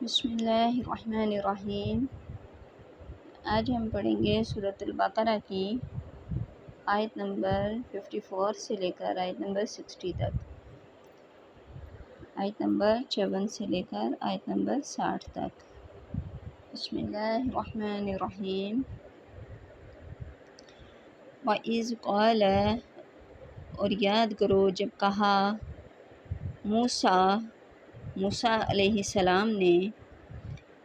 بسم اللہ الرحمن الرحیم۔ آج ہم پڑھیں گے سورۃ البقرہ کی آیت نمبر 54 سے لے کر آیت نمبر 60 تک، آیت نمبر 54 سے لے کر آیت نمبر 60 تک۔ بسم اللہ الرحمن الرحیم۔ وَإِذْ قَالَ، اور یاد کرو جب کہا، موسیٰ علیہ السلام نے،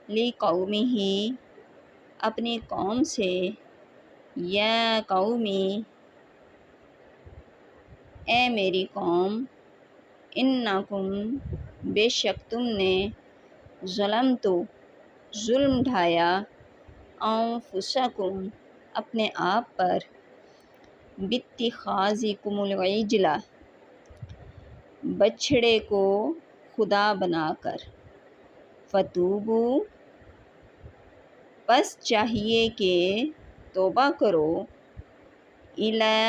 لِقَوْمِهِ اپنی قوم سے، یا قومی اے میری قوم، انکم بے شک تم نے، ظلم ڈھایا، انفسکم اپنے آپ پر، باتخاذکم العجل بچھڑے کو خدا بنا کر، فتوبو پس چاہیے کہ توبہ کرو، الی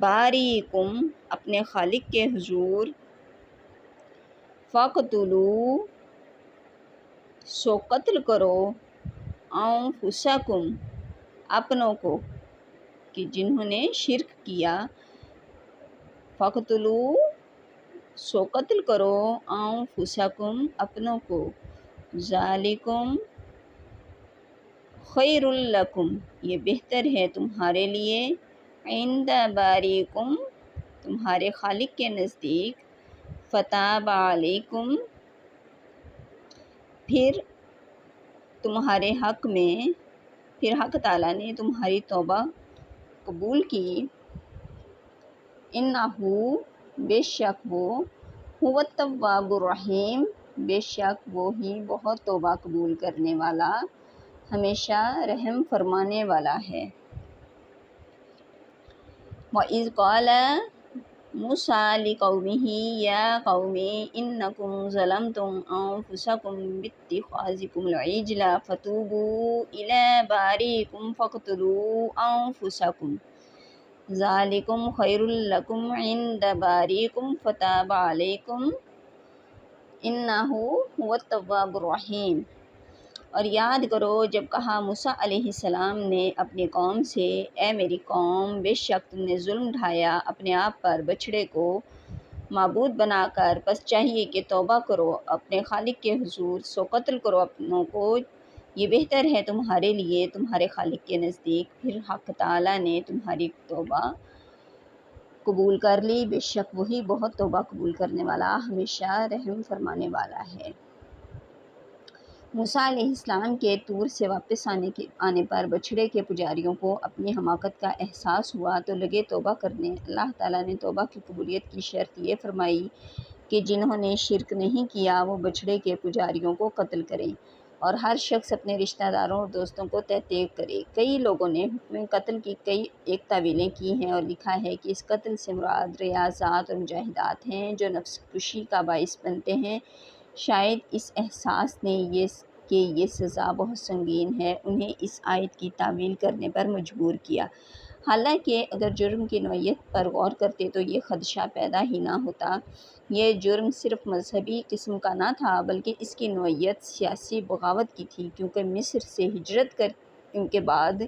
باریکم اپنے خالق کے حضور، فاقتلوا سو قتل کرو، انفسکم اپنوں کو کہ جنہوں نے شرک کیا، فاقتلوا سو قتل کرو، انفسکم اپنوں کو، ذالکم خیر لکم یہ بہتر ہے تمہارے لیے، عند باریکم تمہارے خالق کے نزدیک، فتاب علیکم پھر تمہارے حق میں، پھر حق تعالیٰ نے تمہاری توبہ قبول کی، انہ بے شک وہ، هو التواب الرحیم بے شک وہ ہی بہت توبہ قبول کرنے والا، ہمیشہ رحم فرمانے والا ہے۔ وَإِذْ قَالَ مُوسَىٰ لِقَوْمِهِ يَا قَوْمِ إِنَّكُمْ ظَلَمْتُمْ أَنفُسَكُمْ بِاتِّخَاذِكُمُ الْعِجْلَ فَتُوبُوا إِلَىٰ بَارِئِكُمْ فَاقْتُلُوا أَنفُسَكُمْ ذَٰلِكُمْ خَيْرٌ لَكُمْ عِندَ بَارِئِكُمْ فَتَابَ عَلَيْكُمْ إِنَّهُ هُوَ التَّوَّابُ الرَّحِيمُ۔ اور یاد کرو جب کہا موسیٰ علیہ السلام نے اپنی قوم سے، اے میری قوم، بے شک تم نے ظلم ڈھایا اپنے آپ پر بچھڑے کو معبود بنا کر، پس چاہیے کہ توبہ کرو اپنے خالق کے حضور، سو قتل کرو اپنوں کو، یہ بہتر ہے تمہارے لیے تمہارے خالق کے نزدیک، پھر حق تعالیٰ نے تمہاری توبہ قبول کر لی، بے شک وہی بہت توبہ قبول کرنے والا، ہمیشہ رحم فرمانے والا ہے۔ موسیٰ علیہ السلام کے طور سے واپس آنے پر بچھڑے کے پجاریوں کو اپنی حماقت کا احساس ہوا تو لگے توبہ کرنے۔ اللہ تعالیٰ نے توبہ کی قبولیت کی شرط یہ فرمائی کہ جنہوں نے شرک نہیں کیا وہ بچھڑے کے پجاریوں کو قتل کریں، اور ہر شخص اپنے رشتہ داروں اور دوستوں کو تحقیق کرے۔ کئی لوگوں نے حکم قتل کی کئی ایک تعویلیں کی ہیں اور لکھا ہے کہ اس قتل سے مراد ریاضات اور مجاہدات ہیں جو نفس کشی کا باعث بنتے ہیں۔ شاید اس احساس نے کہ یہ سزا بہت سنگین ہے انہیں اس آیت کی تعویل کرنے پر مجبور کیا، حالانکہ اگر جرم کی نوعیت پر غور کرتے تو یہ خدشہ پیدا ہی نہ ہوتا۔ یہ جرم صرف مذہبی قسم کا نہ تھا بلکہ اس کی نوعیت سیاسی بغاوت کی تھی، کیونکہ مصر سے ہجرت کے بعد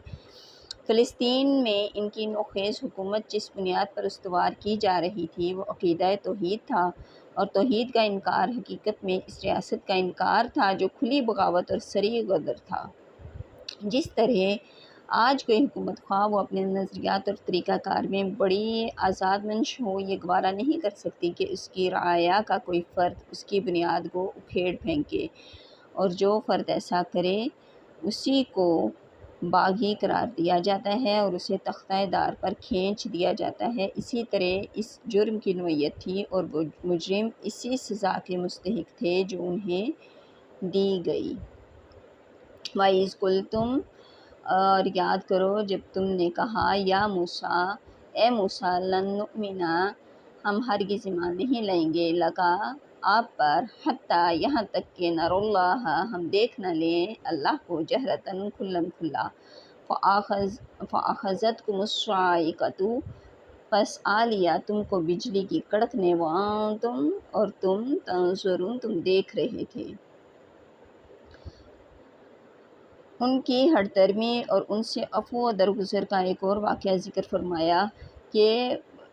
فلسطین میں ان کی نوخیز حکومت جس بنیاد پر استوار کی جا رہی تھی وہ عقیدہ توحید تھا، اور توحید کا انکار حقیقت میں اس ریاست کا انکار تھا جو کھلی بغاوت اور صریح غدر تھا۔ جس طرح آج کوئی حکومت خواہ وہ اپنے نظریات اور طریقہ کار میں بڑی آزاد منش ہو، یہ گوارا نہیں کر سکتی کہ اس کی رعایا کا کوئی فرد اس کی بنیاد کو اکھیڑ پھینکے، اور جو فرد ایسا کرے اسی کو باغی قرار دیا جاتا ہے اور اسے تختہ دار پر کھینچ دیا جاتا ہے۔ اسی طرح اس جرم کی نوعیت تھی اور وہ مجرم اسی سزا کے مستحق تھے جو انہیں دی گئی۔ وَإِذْ قُلْتُمْ اور یاد کرو جب تم نے کہا، یا موسیٰ اے موسیٰ، لن نؤمن ہم ہرگز ایمان نہیں لائیں گے، لکا آپ پر، حتیٰ یہاں تک کہ نروا اللہ ہم دیکھ نہ لیں اللہ کو، جہرتاً کھلم کھلا، فَأَخَذَتْكُمُ الصَّاعِقَةُ پس آ لیا تم کو بجلی کی کڑک نے وانتم اور تم تنظرون تم دیکھ رہے تھے۔ ان کی ہٹ درمی اور ان سے عفو و درگزر کا ایک اور واقعہ ذکر فرمایا کہ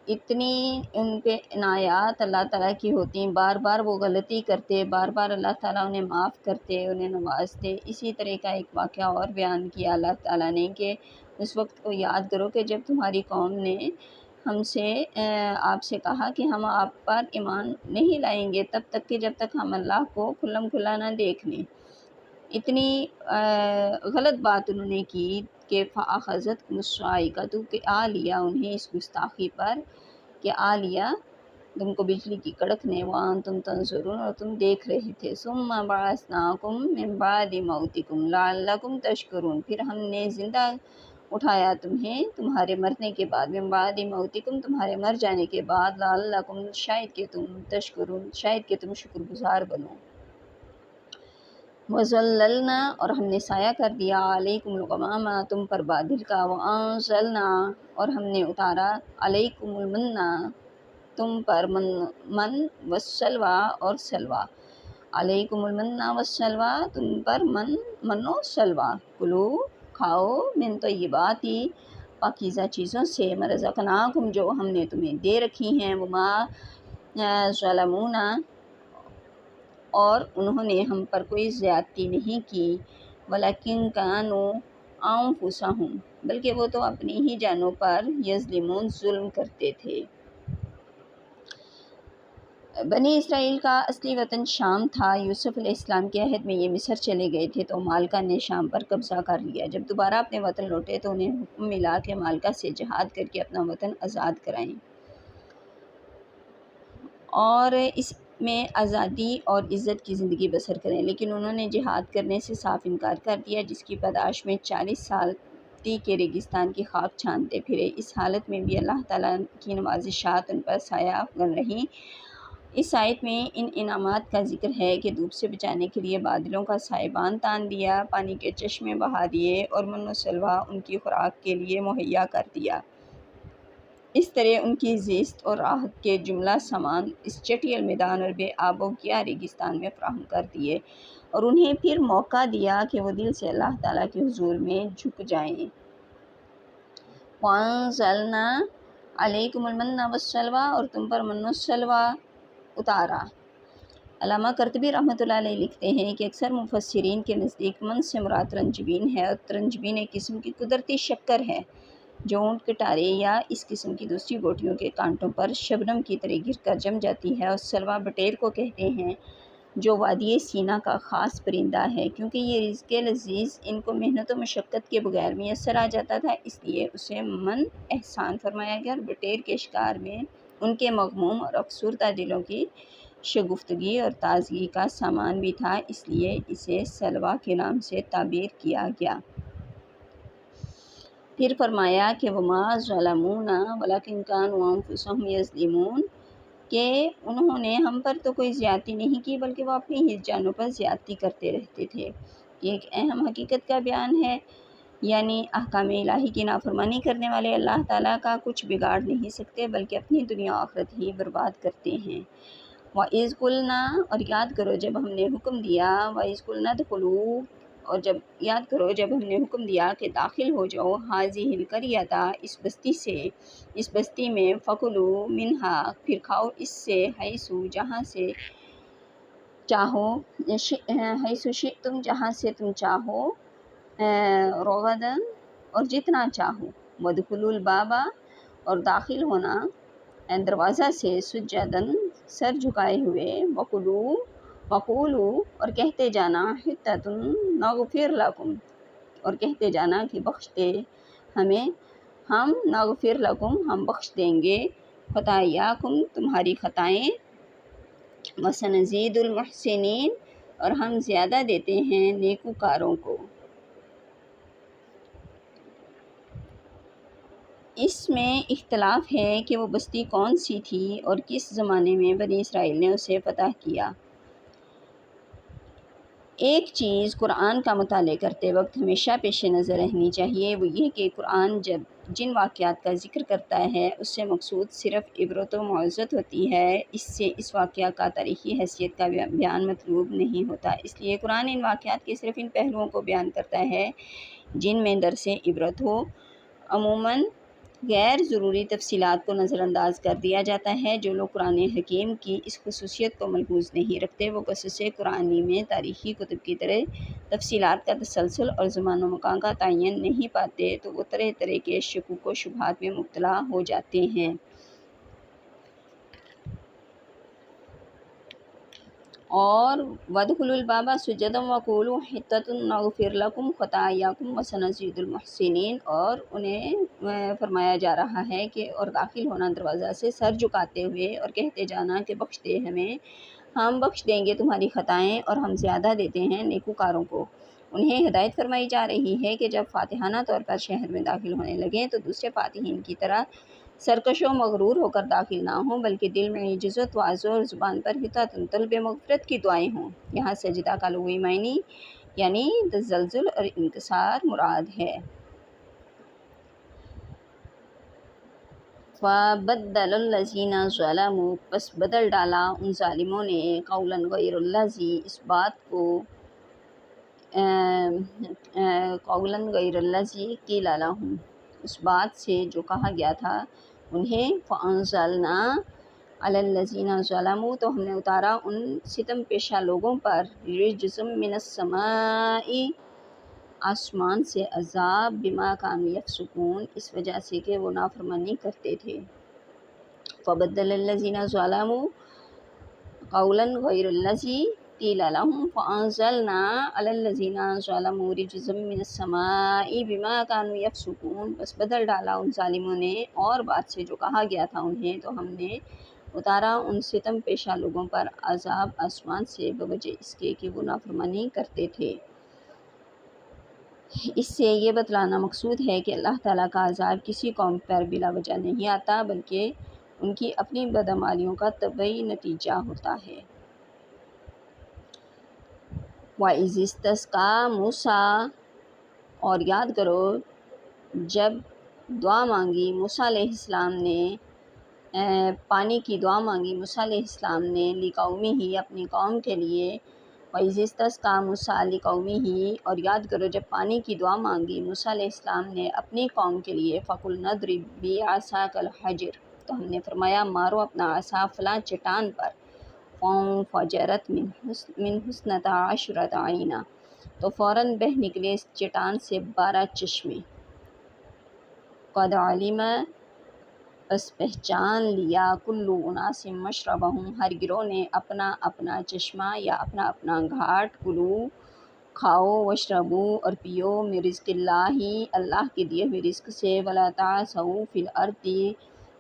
اتنی ان پہ عنایات اللہ تعالیٰ کی ہوتی، بار بار وہ غلطی کرتے، بار بار اللہ تعالیٰ انہیں معاف کرتے، انہیں نوازتے۔ اسی طرح کا ایک واقعہ اور بیان کیا اللہ تعالیٰ نے کہ اس وقت کو یاد کرو کہ جب تمہاری قوم نے ہم سے آپ سے کہا کہ ہم آپ پر ایمان نہیں لائیں گے تب تک کہ جب تک ہم اللہ کو کھلم کھلا نہ دیکھ لیں۔ اتنی غلط بات انہوں نے کی کہ فَأَخَذَتْكُمُ الصَّاعِقَةُ کہ آ لیا انہیں اس گستاخی پر، کہ آ لیا تم کو بجلی کی کڑک نے وَأَنْتُمْ تَنْظُرُونَ اور تم دیکھ رہے تھے۔ ثُمَّ بَعَثْنَاكُمْ مِنْ بَعْدِ مَوْتِكُمْ لَعَلَّكُمْ تَشْكُرُونَ پھر ہم نے زندہ اٹھایا تمہیں تمہارے مرنے کے بعد، مِنْ بَعْدِ مَوْتِكُمْ تمہارے مر جانے کے بعد، لَعَلَّكُمْ شاید کہ تم تشکرون شاید کہ تم شکر گزار بنو۔ وَظَلَّلْنَا اور ہم نے سایہ کر دیا عَلَيْكُمُ الْغَمَامَ تم پر بادل کا، وَأَنزَلْنَا اور ہم نے اتارا عَلَيْكُمُ الْمَنَّ تم پر من والسلویٰ اور سلویٰ، عَلَيْكُمُ الْمَنَّ وَالسَّلْوَىٰ تم پر من و سلویٰ، کلو کھاؤ من طیباتی پاکیزہ چیزوں سے، رزقناکم جو ہم نے تمہیں دے رکھی ہیں، وما ظلمونا اور انہوں نے ہم پر کوئی زیادتی نہیں کی، ولیکن کانوا انفسہم بلکہ وہ تو اپنی ہی جانوں پر یظلمون ظلم کرتے تھے۔ بنی اسرائیل کا اصلی وطن شام تھا۔ یوسف علیہ السلام کے عہد میں یہ مصر چلے گئے تھے تو مالکہ نے شام پر قبضہ کر لیا۔ جب دوبارہ اپنے وطن لوٹے تو انہیں حکم ملا کہ مالکہ سے جہاد کر کے اپنا وطن آزاد کرائیں اور اس میں آزادی اور عزت کی زندگی بسر کریں، لیکن انہوں نے جہاد کرنے سے صاف انکار کر دیا، جس کی پاداش میں 40 سال کے ریگستان کی خاک چھانتے پھرے۔ اس حالت میں بھی اللہ تعالیٰ کی نوازشات ان پر سایہ افغن رہیں۔ اس آیت میں ان انعامات کا ذکر ہے کہ دھوپ سے بچانے کے لیے بادلوں کا سائبان تان دیا، پانی کے چشمے بہا دیے اور من و سلویٰ ان کی خوراک کے لیے مہیا کر دیا۔ اس طرح ان کی زیست اور راحت کے جملہ سامان اس چٹیل میدان اور بے آب و گیا ریگستان میں فراہم کر دیے اور انہیں پھر موقع دیا کہ وہ دل سے اللہ تعالیٰ کے حضور میں جھک جائیں۔ وَأَنزَلْنَا عَلَيْكُمُ الْمَنَّ وَالسَّلْوَىٰ اور تم پر من و سلویٰ اتارا۔ علامہ قرطبی رحمۃ اللہ علیہ لکھتے ہیں کہ اکثر مفسرین کے نزدیک من سے مراد رنجبین ہے، اور ترنجبین ایک قسم کی قدرتی شکر ہے جو اونٹ کے ٹارے یا اس قسم کی دوسری بوٹیوں کے کانٹوں پر شبنم کی طرح گر کر جم جاتی ہے، اور سلویٰ بٹیر کو کہتے ہیں جو وادی سینا کا خاص پرندہ ہے۔ کیونکہ یہ رزق لذیذ ان کو محنت و مشقت کے بغیر میسر آ جاتا تھا، اس لیے اسے من احسان فرمایا گیا، اور بٹیر کے شکار میں ان کے مغموم اور افسردہ دلوں کی شگفتگی اور تازگی کا سامان بھی تھا، اس لیے اسے سلویٰ کے نام سے تعبیر کیا گیا۔ پھر فرمایا کہ وما ظلمونا ولکن کانوا انفسہم یظلمون کہ انہوں نے ہم پر تو کوئی زیادتی نہیں کی بلکہ وہ اپنی ہی جانوں پر زیادتی کرتے رہتے تھے۔ یہ ایک اہم حقیقت کا بیان ہے، یعنی احکام الہی کی نافرمانی کرنے والے اللہ تعالیٰ کا کچھ بگاڑ نہیں سکتے بلکہ اپنی دنیا و آخرت ہی برباد کرتے ہیں۔ وَإِذْ قُلْنَا اور یاد کرو جب ہم نے حکم دیا، وَإِذْ قُلْنَا ادْخُلُوا اور جب یاد کرو جب ہم نے حکم دیا کہ داخل ہو جاؤ هَٰذِهِ الْقَرْيَةَ اس بستی سے، اس بستی میں، فَكُلُوا مِنْهَا پھر کھاؤ اس سے، حیث جہاں سے چاہو، حیث شئتم جہاں سے تم چاہو، رغداً اور جتنا چاہو، وَادْخُلُوا الْبَابَ اور داخل ہونا دروازہ سے، سجداً سر جھکائے ہوئے، وقولوا اور کہتے جانا حطۃ نغفر لکم اور کہتے جانا کہ بخش دے ہمیں ہم، نغفر لکم ہم بخش دیں گے، خطایاکم تمہاری خطائیں، وسنزید المحسنین اور ہم زیادہ دیتے ہیں نیکوکاروں کو۔ اس میں اختلاف ہے کہ وہ بستی کون سی تھی اور کس زمانے میں بنی اسرائیل نے اسے فتح کیا۔ ایک چیز قرآن کا مطالعہ کرتے وقت ہمیشہ پیش نظر رہنی چاہیے، وہ یہ کہ قرآن جن واقعات کا ذکر کرتا ہے اس سے مقصود صرف عبرت و موعظت ہوتی ہے، اس سے اس واقعہ کا تاریخی حیثیت کا بیان مطلوب نہیں ہوتا۔ اس لیے قرآن ان واقعات کے صرف ان پہلوؤں کو بیان کرتا ہے جن میں درس عبرت ہو۔ عموماً غیر ضروری تفصیلات کو نظر انداز کر دیا جاتا ہے۔ جو لوگ قرآن حکیم کی اس خصوصیت کو ملحوظ نہیں رکھتے وہ قصص قرآنی میں تاریخی کتب کی طرح تفصیلات کا تسلسل اور زمان و مکان کا تعین نہیں پاتے تو وہ طرح طرح کے شکوک و شبہات میں مبتلا ہو جاتے ہیں۔ اور وَادْخُلُوا الْبَابَ سُجَّدًا وَقُولُوا حِطَّةٌ نَغْفِرْ لَكُمْ خَطَايَاكُمْ وَسَنَزِيدُ الْمُحْسِنِينَ، اور انہیں فرمایا جا رہا ہے کہ اور داخل ہونا دروازہ سے سر جھکاتے ہوئے اور کہتے جانا کہ بخش دے ہمیں، ہم بخش دیں گے تمہاری خطائیں اور ہم زیادہ دیتے ہیں نیکوکاروں کو۔ انہیں ہدایت فرمائی جا رہی ہے کہ جب فاتحانہ طور پر شہر میں داخل ہونے لگیں تو دوسرے فاتحین کی طرح سرکش و مغرور ہو کر داخل نہ ہوں، بلکہ دل میں عجز و تواضع اور زبان پر حطۃ طلب مغفرت کی دعائیں ہوں۔ یہاں سجدہ کا لغوی معنی یعنی تزلزل اور انکسار مراد ہے۔ فَبَدَّلَ الَّذِينَ ظَلَمُوا، پس بدل ڈالا ان ظالموں نے، قولاً غیر الذی، اس بات کو قولاً غیر الذی قیل لہم، اس بات سے جو کہا گیا تھا انہیں، فَأَنزَلْنَا عَلَى الَّذِينَ ظَلَمُوا، تو ہم نے اتارا ان ستم پیشہ لوگوں پر، رجزا من السماء، آسمان سے عذاب، بما كانوا یفسقون، اس وجہ سے کہ وہ نافرمانی کرتے تھے۔ فَبَدَّلَ الَّذِينَ ظَلَمُوا قَوْلًا غَيْرَ الَّذِي قِيلَ لَهُمْ فَأَنزَلْنَا عَلَى الَّذِينَ ظَلَمُوا رِجْزًا مِّنَ السَّمَاءِ بِمَا كَانُوا يَفْسُقُونَ، بس بدل ڈالا ان ظالموں نے اور بات سے جو کہا گیا تھا انہیں، تو ہم نے اتارا ان ستم پیشہ لوگوں پر عذاب آسمان سے بوجہ اس کے کہ وہ نافرمانی کرتے تھے۔ اس سے یہ بتلانا مقصود ہے کہ اللہ تعالیٰ کا عذاب کسی قوم پر بلا وجہ نہیں آتا، بلکہ ان کی اپنی بدعمالیوں کا طبعی نتیجہ ہوتا ہے۔ وَإِذِ اسْتَسْقَىٰ مُوسَىٰ، اور یاد کرو جب دعا مانگی موسیٰ علیہ السلام نے، پانی کی دعا مانگی موسیٰ علیہ السلام نے، لِقَوْمِهِ، اپنی قوم کے لیے۔ وَإِذِ اسْتَسْقَىٰ مُوسَىٰ لِقَوْمِهِ، اور یاد کرو جب پانی کی دعا مانگی موسیٰ علیہ السلام نے اپنی قوم کے لیے، فَقُلْنَا اضْرِب بِّعَصَاكَ الْحَجَرَ، تو ہم نے فرمایا مارو اپنا عصا فلاں چٹان پر، فَانفَجَرَتْ مِنْهُ اثْنَتَا عَشْرَةَ عَيْنًا، تو فوراً بہہ نکلے اس چٹان سے 12 چشمے۔ قَدْ عَلِمَ، پس پہچان لیا، کُلُّ أُنَاسٍ مَشْرَبَهُمْ، ہر گروہ نے اپنا اپنا چشمہ یا اپنا اپنا گھاٹ، کلو، کھاؤ، واشربو، اور پیو، من رزق اللہ، اللہ کے دیے ہوئے رزق سے، ولا تعثوا فی الارض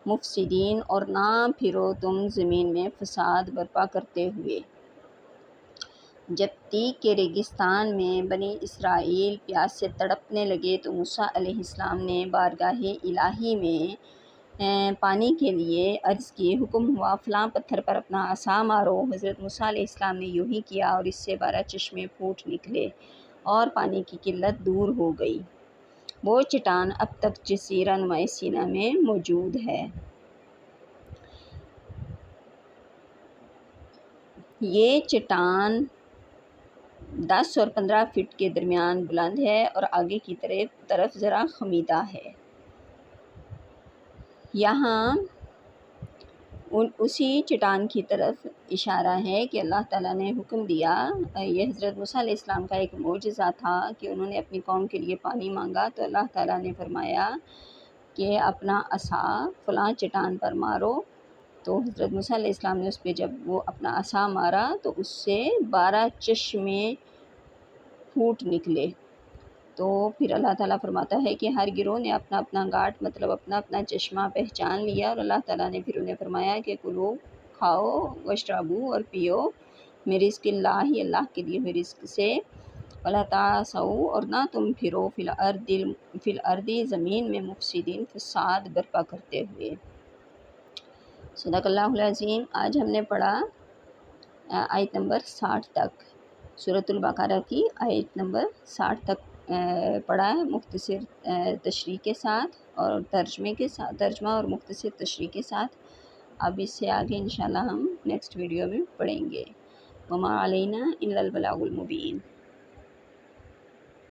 مفسدین، اور نہ پھرو تم زمین میں فساد برپا کرتے ہوئے۔ جب تیگ کے ریگستان میں بنی اسرائیل پیاس سے تڑپنے لگے تو موسیٰ علیہ السلام نے بارگاہ الہی میں پانی کے لیے عرض کی، حکم ہوا فلاں پتھر پر اپنا عصا مارو۔ حضرت موسیٰ علیہ السلام نے یوں ہی کیا اور اس سے 12 چشمے پھوٹ نکلے اور پانی کی قلت دور ہو گئی۔ وہ چٹان اب تک جزیرہ نمائے سینا میں موجود ہے۔ یہ چٹان 10 اور 15 فٹ کے درمیان بلند ہے اور آگے کی طرف ذرا خمیدہ ہے۔ یہاں اسی چٹان کی طرف اشارہ ہے کہ اللہ تعالیٰ نے حکم دیا، یہ حضرت موسیٰ علیہ السلام کا ایک معجزہ تھا کہ انہوں نے اپنی قوم کے لیے پانی مانگا تو اللہ تعالیٰ نے فرمایا کہ اپنا عصا فلاں چٹان پر مارو، تو حضرت موسیٰ علیہ السلام نے اس پہ جب وہ اپنا عصا مارا تو اس سے 12 چشمے پھوٹ نکلے۔ تو پھر اللہ تعالیٰ فرماتا ہے کہ ہر گروہ نے اپنا اپنا گھاٹ، مطلب اپنا اپنا چشمہ پہچان لیا، اور اللہ تعالیٰ نے پھر انہیں فرمایا کہ کلو، کھاؤ، واشربو، اور پیو، من رزق اللہ، اللہ کے دیے ہوئے رزق سے، ولا تعثوا، اور نہ تم پھرو، فی الارض زمین میں، مفسدین، فساد برپا کرتے ہوئے۔ صدق اللہ العظیم۔ آج ہم نے پڑھا آیت نمبر 60 تک سورۃ البقرہ کی آیت نمبر 60 تک پڑھا ہے مختصر تشریح کے ساتھ اور ترجمہ اور مختصر تشریح کے ساتھ. اب اس سے آگے انشاءاللہ ہم نیکسٹ ویڈیو میں پڑھیں گے. وما علینا الا البلاغ المبین.